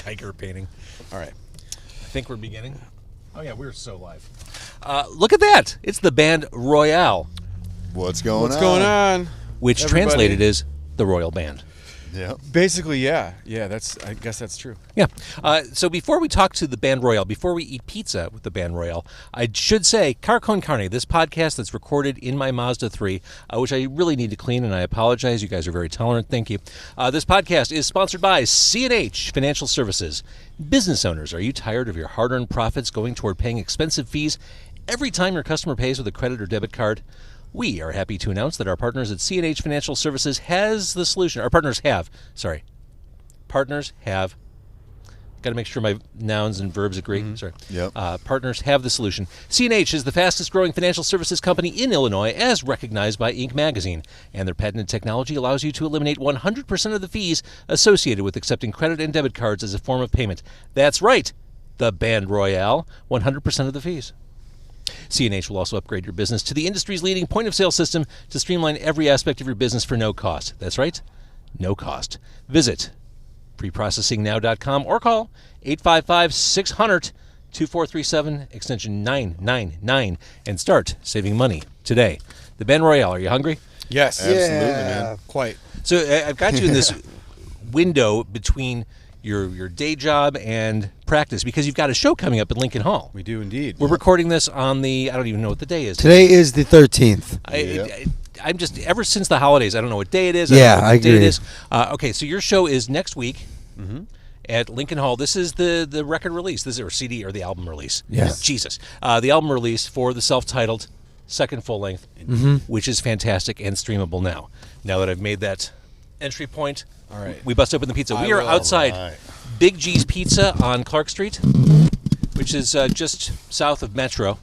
Geiger painting. All right. I think we're beginning. Oh, yeah, we're so live. Look at that. It's the Band Royale. What's going on? Which Everybody. translated is the Royal Band. Yeah. Basically, yeah. Yeah, I guess that's true. Yeah. So before we talk to the Band Royale, before we eat pizza with the Band Royale, I should say, Car Con Carne, this podcast that's recorded in my Mazda 3, which I really need to clean, and I apologize. You guys are very tolerant. Thank you. This podcast is sponsored by C&H Financial Services. Business owners, are you tired of your hard-earned profits going toward paying expensive fees every time your customer pays with a credit or debit card? We are happy to announce that our partners at C&H Financial Services has the solution. Our partners have. Got to make sure my nouns and verbs agree. Sorry. Yep. Partners have the solution. C&H is the fastest growing financial services company in Illinois as recognized by Inc. magazine. And their patented technology allows you to eliminate 100% of the fees associated with accepting credit and debit cards as a form of payment. That's right. The Band Royale, 100% of the fees. C&H will also upgrade your business to the industry's leading point-of-sale system to streamline every aspect of your business for no cost. That's right, no cost. Visit preprocessingnow.com or call 855-600-2437, extension 999, and start saving money today. The Band Royale, are you hungry? Yes. Absolutely, man. Quite. So I've got you in this window between your day job and practice because you've got a show coming up at Lincoln Hall. We do indeed. We're recording this on the, I don't even know what the day is. Today is the 13th. I'm just, ever since the holidays, I don't know what day it is. Yeah, I don't know what I day it agree. is. Okay, so your show is next week at Lincoln Hall. This is the record release. This is or CD or the album release. Yes. Jesus. The album release for the self-titled second full length, which is fantastic and streamable now. Now that I've made that entry point, All right. we bust open the pizza. We are outside Right. Big G's Pizza on Clark Street, which is just south of Metro.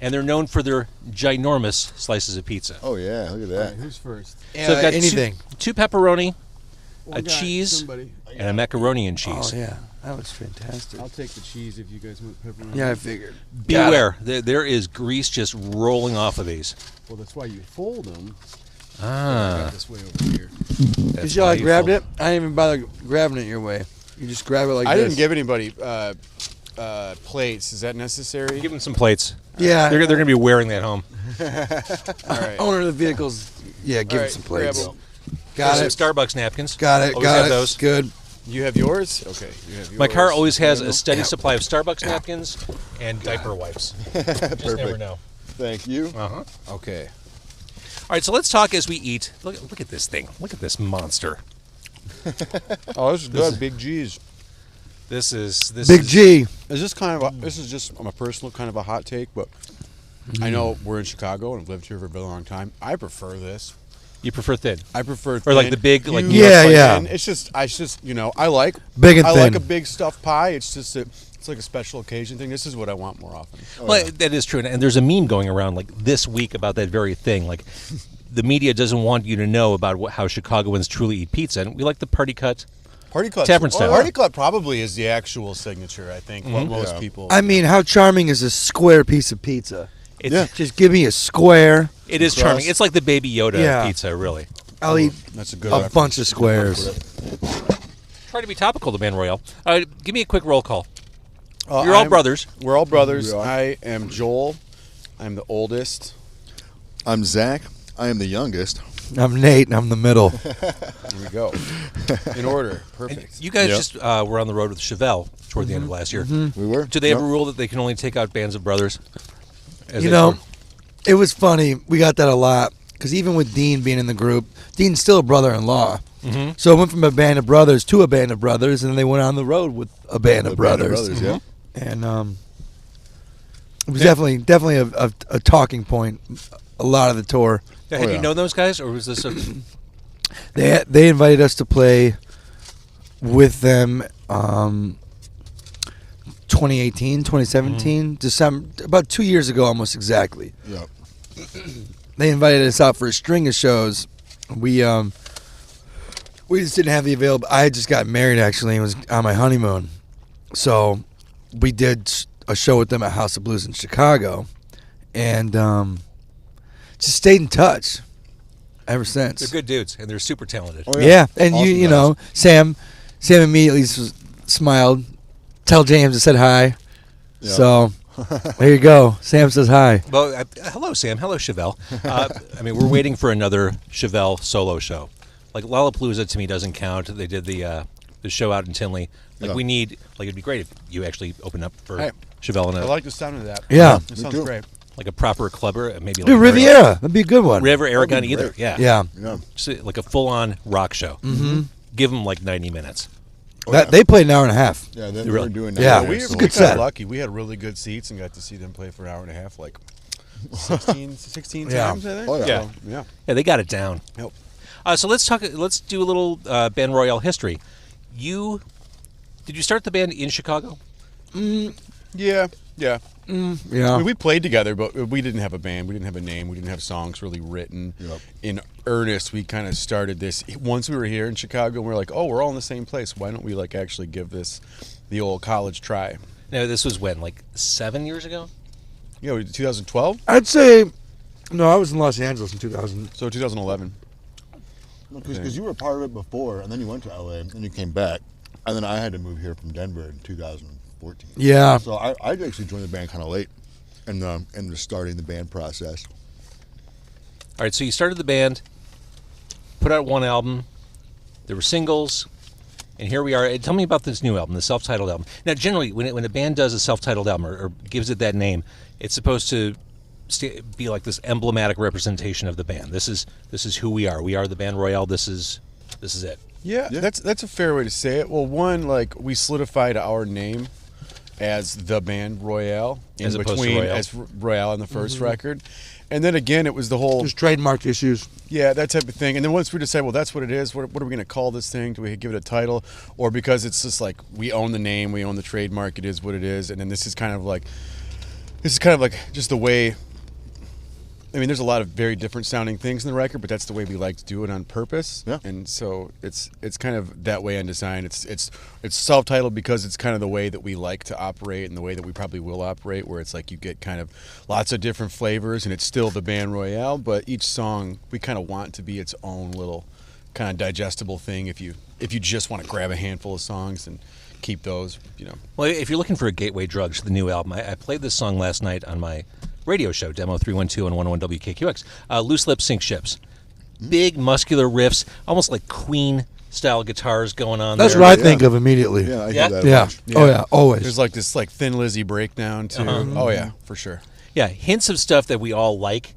And they're known for their ginormous slices of pizza. Oh, yeah. Look at that. Who's first? So I've got anything. two pepperoni, One a guy, cheese, somebody. and a macaroni and cheese. Oh, yeah. That was fantastic. I'll take the cheese if you guys want pepperoni. Yeah, I figured. Beware, there is grease just rolling off of these. Well, that's why you fold them. Ah. This way over here. That's You why I you grabbed fold- it. I didn't even bother grabbing it your way. You just grab it like I this. didn't give anybody plates. Is that necessary? Give them some plates. Yeah. They're going to be wearing that home. All right. Owner of the vehicles. Yeah, give All him right, some plates. grab 'em. Got There's it. some Starbucks napkins. Got it. Always Got have it. those. Good. You have yours? Okay. You have yours. My car always has a steady Yeah. supply of Starbucks napkins and diaper wipes. Just never know. Thank you. Uh-huh. Okay. All right, so let's talk as we eat. Look at this thing. Look at this monster. Oh, this is good. Big G's. This is Big G. Is this kind of this is just a personal kind of a hot take, but I know we're in Chicago and I've lived here for a very long time. I prefer this. You prefer thin? I prefer Or like thin, the big, like huge, Yeah, yeah. thin. It's just you know, I like Big and I thin. like a big stuffed pie. It's just it's like a special occasion thing. This is what I want more often. Well, that is true, and there's a meme going around like this week about that very thing. Like, the media doesn't want you to know about how Chicagoans truly eat pizza, and we like the party cut. Party cut. Tavern style. Party cut probably is the actual signature. I think what most Yeah. people. I mean, how charming is a square piece of pizza? It's, Yeah. Just give me a square. It is Crust. charming. It's like the Baby Yoda Yeah. pizza, really. I'll eat That's a good a reference. bunch of squares. Try to be topical, the Band Royale. Give me a quick roll call. You're all brothers. We're all brothers. We are. I am Joel. I'm the oldest. I'm Zach. I am the youngest. I'm Nate, and I'm the middle. Here we go. In order. Perfect. You guys Yep. just were on the road with Chevelle toward the end of last year. We were. Do they have a Yep. rule that they can only take out bands of brothers? As You they know, tour? it was funny. We got that a lot. Because even with Dean being in the group, Dean's still a brother-in-law. So it went from a band of brothers to a band of brothers, and then they went on the road with a band of brothers. Yeah. And it was definitely a talking point a lot of the tour. Now, had Oh, you yeah. known those guys, or was this a... They invited us to play with them 2018, 2017, December, about 2 years ago almost exactly. Yep. They invited us out for a string of shows. We just didn't have the available. I had just got married actually and was on my honeymoon. So we did a show with them at House of Blues in Chicago and just stayed in touch ever since. They're good dudes, and they're super talented. Oh, Yeah, and Awesome you guys. know, Sam immediately smiled. Tell James I said hi. Yeah. So there you go. Sam says hi. Well, hello, Sam. Hello, Chevelle. I mean, we're waiting for another Chevelle solo show. Like Lollapalooza to me doesn't count. They did the show out in Tinley. Like Yeah. we need. Like it'd be great if you actually open up for Hey, Chevelle in I a like the sound of that. Yeah. It sounds too. great. like a proper clubber, maybe like Dude, Riviera. That'd be a good one. River Aragon That'd be either. great. Yeah. Yeah. Yeah. Just like a full-on rock show. Mm-hmm. Give them like 90 minutes. They played an hour and a half. Yeah, Really? we're doing that. Yeah. We It's a got good set. lucky. We had really good seats and got to see them play for an hour and a half, like 16 Yeah. times, I think. Oh, yeah. Yeah. So, yeah. Yeah, they got it down. Yep. So let's talk. Let's do a little Band Royale history. Did you start the band in Chicago? Yeah. Yeah. I mean, we played together, but we didn't have a band. We didn't have a name. We didn't have songs really written Yep. in earnest. We kind of started this once we were here in Chicago. And we were like, oh, we're all in the same place. Why don't we like actually give this the old college try? No, this was when, like 7 years ago. You know, 2012, I'd say, no, I was in Los Angeles in 2000. so 2011. Because you were part of it before, and then you went to LA, and you came back, and then I had to move here from Denver in 2014. Yeah. So I actually joined the band kind of late, in the starting the band process. All right, so you started the band, put out one album. There were singles, and here we are. Tell me about this new album, the self-titled album. Now, generally, when a band does a self-titled album or gives it that name, it's supposed to be like this emblematic representation of the band. This is who we are. We are the Band Royale. This is it. Yeah, Yeah. that's a fair way to say it. Well, one, like we solidified our name as the Band Royale in As opposed to between Royale. as Royale on the 1st record, and then again it was the whole There's trademark issues. yeah, that type of thing. And then once we decide, well, that's what it is. What are we going to call this thing? Do we give it a title, or because it's just like we own the name, we own the trademark, it is what it is. And then this is kind of like just the way. I mean, there's a lot of very different sounding things in the record, but that's the way we like to do it on purpose. Yeah. And so it's kind of that way on design. It's self-titled because it's kind of the way that we like to operate and the way that we probably will operate, where it's like you get kind of lots of different flavors and it's still the Band Royale, but each song we kind of want to be its own little kind of digestible thing if you just want to grab a handful of songs and keep those, you know. Well, if you're looking for a gateway drug to the new album, I played this song last night on my radio show, Demo 312 on 101 WKQX. Loose Lips Sink Ships. Big, muscular riffs, almost like Queen-style guitars going on That's there. what I Yeah. think of immediately. Yeah, I Yeah? hear that. a Yeah. bunch. Oh, yeah. Always. There's like this like Thin Lizzy breakdown too. Oh yeah, for sure. Yeah, hints of stuff that we all like,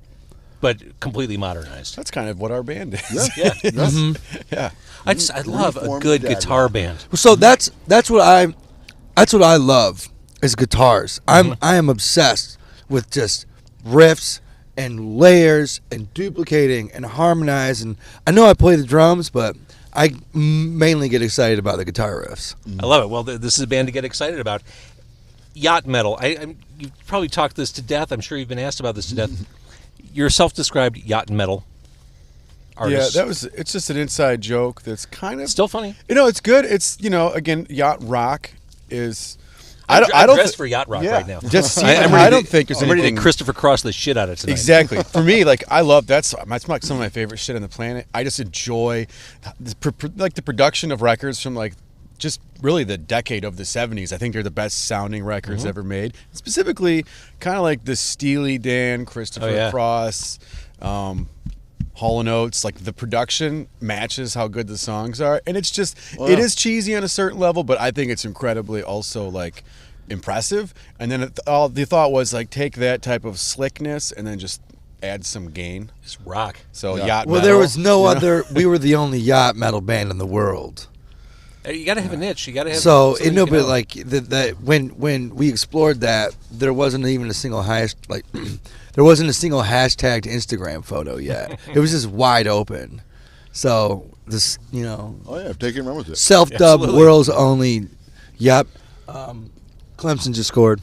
but completely modernized. That's kind of what our band is. Yeah. Yeah. Yeah. Yeah. I love a Reformed good dad guitar rock. band. So that's what I love is guitars. I am obsessed with just riffs and layers and duplicating and harmonizing. I know I play the drums, but I mainly get excited about the guitar riffs. I love it. Well, this is a band to get excited about. Yacht metal. You've probably talked this to death. I'm sure you've been asked about this to death. You're a self-described yacht metal artist. Yeah, it's just an inside joke that's kind of Still funny. it's good. It's again, yacht rock is I'm I don't dressed thi- for yacht rock yeah. right now. Just I'm I ready don't to- think there's I'm ready anything to Christopher Cross the shit out of it tonight. Exactly. For me, like I love that's like some of my favorite shit on the planet. I just enjoy like the production of records from like just really the decade of the 70s. I think they're the best sounding records ever made. Specifically, kind of like the Steely Dan, Christopher Oh, yeah. Cross, Hall & Oates. Like the production matches how good the songs are, and it's just it is cheesy on a certain level, but I think it's incredibly also like impressive. And then the thought was like take that type of slickness and then just add some gain. It's rock. So Yeah. yacht Well, metal, there was no you know? other. We were the only yacht metal band in the world. You got to have a niche. You got to have. So something you can but own. like that when we explored that, there wasn't even a single there wasn't a single hashtagged Instagram photo yet. It was just wide open. So this Oh yeah, take it and run with it. self-dubbed Absolutely. world's only. Yep. Clemson just scored.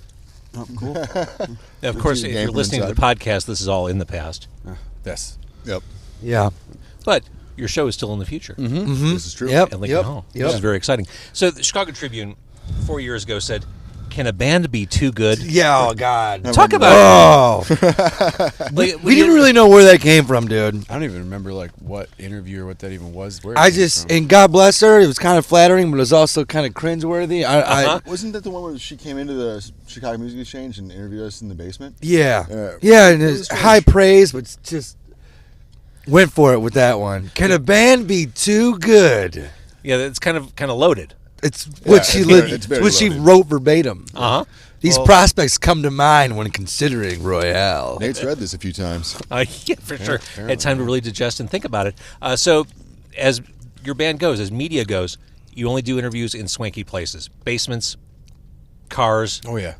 Oh, cool. Now, of course, see the if game you're from listening to the inside. podcast, this is all in the past. Yes. Yep. Yeah. But your show is still in the future. This is true. Yep. At Lincoln Hall, Yep. which is very exciting. So the Chicago Tribune 4 years ago said, Can a band be too good? Yeah, oh God. Talk about we didn't really know where that came from, dude. I don't even remember like what interview or what that even was. Where it I came just, from. and God bless her, it was kind of flattering, but it was also kind of cringeworthy. Wasn't that the one where she came into the Chicago Music Exchange and interviewed us in the basement? Yeah, Yeah. and it's high praise, but just went for it with that one. Can a band be too good? Yeah, it's kind of loaded. It's what she it's very what she loaded. wrote verbatim. Uh huh. These prospects come to mind when considering Royale. Nate's read this a few times. Yeah, for sure. apparently. Had time to really digest and think about it. So, as your band goes, as media goes, you only do interviews in swanky places, basements, cars, Oh yeah,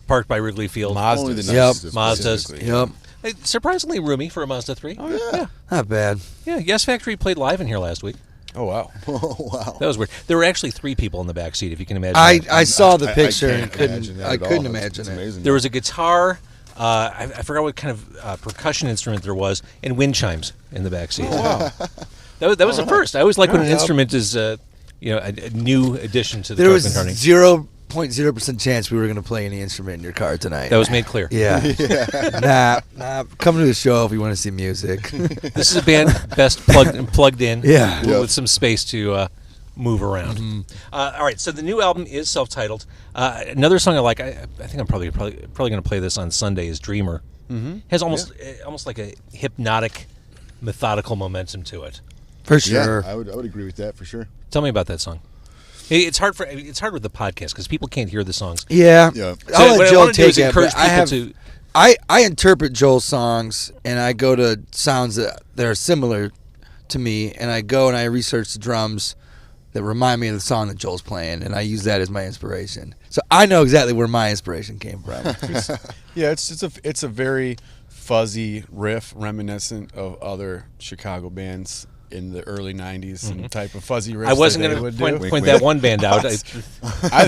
parked by Wrigley Field. Only the Mazdas. nicest Mazdas. specifically. Yep, Surprisingly roomy for a Mazda 3. Oh, yeah. not bad. Yeah, Yes Factory played live in here last week. Oh wow. Oh, wow. That was weird. There were actually 3 people in the back seat, if you can imagine. I that. saw the I picture can't and couldn't. imagine that I at couldn't all. imagine It's it. amazing. There was a guitar. I forgot what kind of percussion instrument there was, and wind chimes in the back seat. Wow. That was the first. I always like when an instrument is, a new addition to the There was Coke Carney. 0.0% chance we were going to play any instrument in your car tonight. That was made clear. Yeah. Nah. Come to the show if you want to see music. This is a band best plugged in. Yeah. With some space to move around. All right, so the new album is self-titled. Another song I like, I think I'm probably going to play this on Sunday, is Dreamer. Has almost like a hypnotic, methodical momentum to it. For Yeah, sure. I would agree with that for sure. Tell me about that song. It's hard with the podcast because people can't hear the songs. Yeah. Yeah. I'll what let I Joel wanna do take is it. encourage But I people have. to. I interpret Joel's songs and I go to sounds that are similar to me, and I go and I research the drums that remind me of the song that Joel's playing, and I use that as my inspiration. So I know exactly where my inspiration came from. Yeah, it's a very fuzzy riff reminiscent of other Chicago bands in the early '90s and type of fuzzy riffs. I wasn't going going to to point that one band out. I think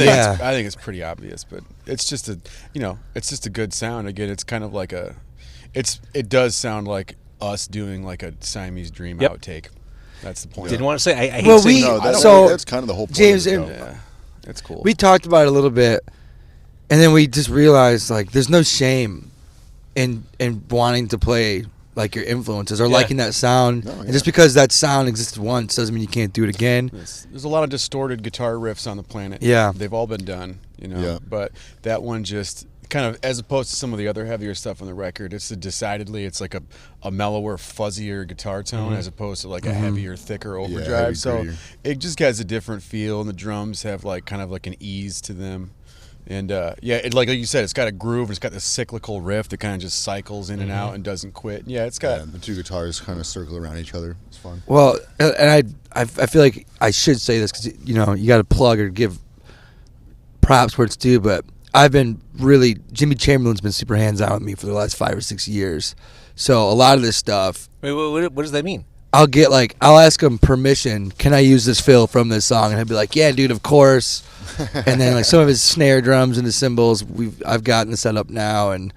Yeah. I think it's pretty obvious, but it's just a good sound. Again, it's kind of like it does sound like us doing like a Siamese Dream Yep. outtake. That's the point. Didn't want to say. I hate Well, saying. No, that's, So, that's kind of the whole point James, of the and- show. Yeah, it's cool. We talked about it a little bit, and then we just realized like there's no shame in wanting to play like your influences or Yeah. liking that sound. No, And just because that sound existed once doesn't mean you can't do it again. There's a lot of distorted guitar riffs on the planet. Yeah. They've all been done, Yeah. But that one just kind of, as opposed to some of the other heavier stuff on the record, it's like a mellower, fuzzier guitar tone as opposed to like a heavier, thicker overdrive. heavy, So grittier. it just has a different feel, and the drums have like kind of like an ease to them. And like you said, it's got a groove. It's got this cyclical riff that kind of just cycles in and out and doesn't quit. Yeah, it's got. Yeah, the two guitars kind of circle around each other. It's fun. Well, and I feel like I should say this because you got to plug or give props where it's due, but I've been really Jimmy Chamberlain's been super hands on with me for the last 5 or 6 years. So a lot of this stuff, Wait, what does that mean? I'll ask him permission. Can I use this fill from this song? And he'll be like, yeah, dude, of course. And then like some of his snare drums and the cymbals, I've gotten the setup now, and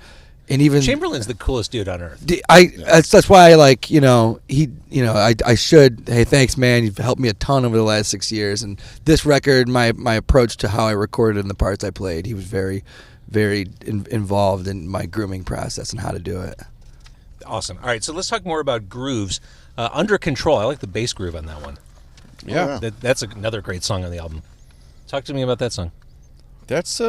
even Chamberlain's the coolest dude on earth. that's why I like I should. Hey, thanks, man. You've helped me a ton over the last 6 years. And this record, my approach to how I recorded and the parts I played, he was very, very involved in my grooming process and how to do it. Awesome. All right, so let's talk more about grooves. Under Control. I like the bass groove on that one. Yeah. That's another great song on the album. Talk to me about that song. That's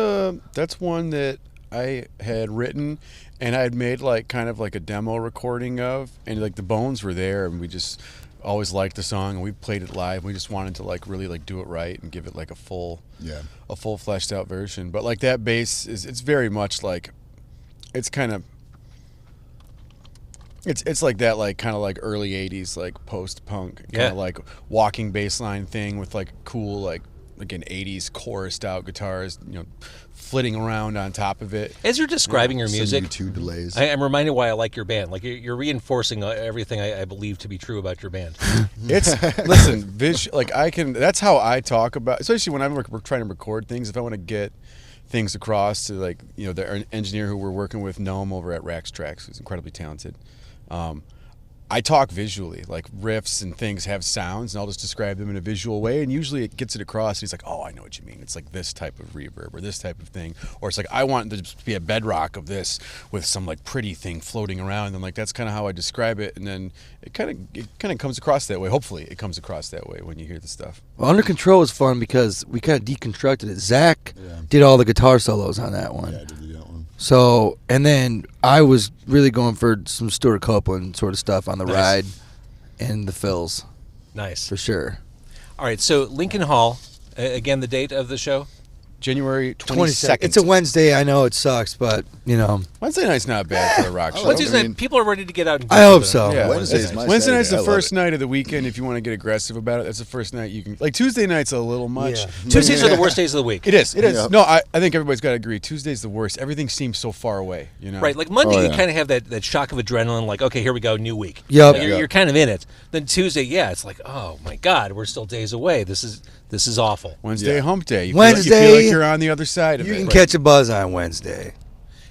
one that I had written and I had made like kind of like a demo recording of, and like the bones were there, and we just always liked the song, and we played it live. We just wanted to like really like do it right and give it like a full fleshed out version. But like that bass it's very much like it's kind of it's like that like kind of like early 80s like post-punk kind of like walking bass line thing with like cool like an 80s chorused out guitars, flitting around on top of it. As you're describing your Some music, U2 delays. I'm reminded why I like your band. Like you're reinforcing everything I believe to be true about your band. Listen, that's how I talk about, especially when we're trying to record things. If I want to get things across to like, the engineer who we're working with, Noam over at Rax Tracks, who's incredibly talented. I talk visually, like riffs and things have sounds, and I'll just describe them in a visual way, and usually it gets it across. And he's like, "Oh, I know what you mean. It's like this type of reverb or this type of thing," or it's like, "I want there to be a bedrock of this with some like pretty thing floating around," and like that's kind of how I describe it, and then it kind of comes across that way. Hopefully, it comes across that way when you hear the stuff. Well, Under Control was fun because we kind of deconstructed it. Zach did all the guitar solos on that one. Yeah, I did that one. So, and then I was really going for some Stuart Copeland sort of stuff on the ride and the fills. Nice. For sure. All right, so Lincoln Hall, again, the date of the show? January 22nd. It's a Wednesday. I know it sucks, but, you know. Wednesday night's not bad for a rock show. Wednesday night, people are ready to get out and I hope so. Yeah, Wednesday's my Wednesday night's Saturday. the I love first it. night of the weekend. If you want to get aggressive about it, that's the first night you can. Like Tuesday night's a little much. Yeah. Tuesdays are the worst days of the week. It is. Yep. No, I think everybody's got to agree. Tuesday's the worst. Everything seems so far away. You know. Right, like Monday, Oh, you yeah. kind of have that shock of adrenaline, like, okay, here we go, new week. Yep. Like, you're kind of in it. Then Tuesday, it's like, oh my God, we're still days away. This is awful. Wednesday, Yeah. hump day. You Wednesday, feel like you're on the other side of You it. can catch a buzz on Wednesday.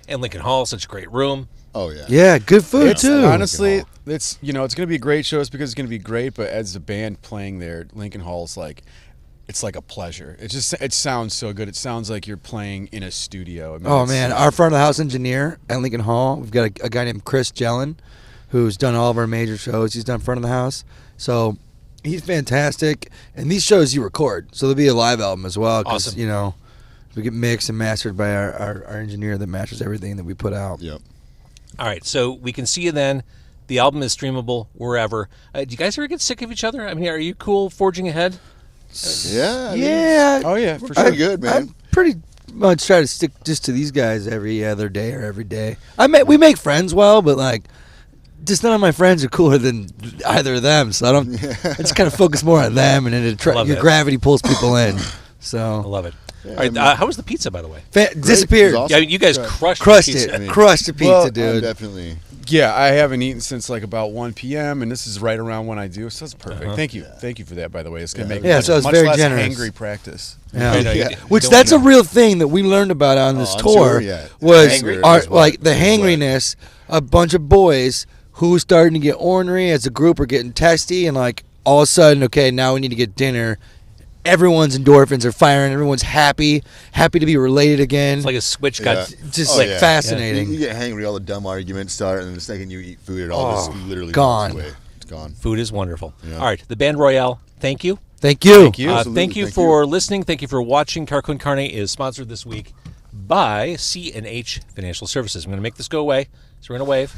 And Lincoln Hall, such a great room. Oh yeah. Yeah, good food, too. Honestly, it's it's going to be a great show. It's because it's going to be great. But as a band playing there, Lincoln Hall's like, it's like a pleasure. It sounds so good. It sounds like you're playing in a studio. I mean, Oh, it's- man. Our front of the house engineer at Lincoln Hall, we've got a guy named Chris Jellin who's done all of our major shows. He's done front of the house. So he's fantastic. And these shows you record. So there'll be a live album as well. 'Cause, Awesome. you know, we get mixed and mastered by our engineer that masters everything that we put out. Yep. All right, so we can see you then. The album is streamable wherever. Do you guys ever get sick of each other? I mean, are you cool forging ahead? Yeah. I mean, Yeah. Oh yeah, for We're sure. pretty good, man. I pretty much try to stick just to these guys every other day or every day. We make friends well, but like, just none of my friends are cooler than either of them. So I just kind of focus more on them, and then Love your that. gravity pulls people in. I So love it. Yeah, All right, I mean- how was the pizza, by the way? disappeared. It was Yeah, I mean, you guys Yeah. crushed the pizza. Crushed it. Crushed the pizza, Well, I'm dude. definitely. Yeah, I haven't eaten since like about 1 p.m. and this is right around when I do, so that's perfect. Uh-huh. Thank you for that. By the way, it's gonna make Yeah, much, so it's much very less generous. angry practice. Yeah. No, Yeah. you Which don't that's know. a real thing that we learned about on this on tour tour, yeah. was Hangry our, is what- like the is what- hangriness. A bunch of boys who starting to get ornery as a group are getting testy, and like all of a sudden, okay, now we need to get dinner. Everyone's endorphins are firing. Everyone's happy to be related again. It's like a switch got Yeah. just Oh, like yeah. fascinating. You get hangry, all the dumb arguments start, and the second you eat food, it all just literally gone. goes away. It's gone. Food is wonderful. Yeah. All right, the Band Royale, thank you. Thank you. Thank you. Absolutely, Thank you thank for listening. Thank you for watching. Carcon Carne is sponsored this week by C&H Financial Services. I'm going to make this go away, so we're going to wave.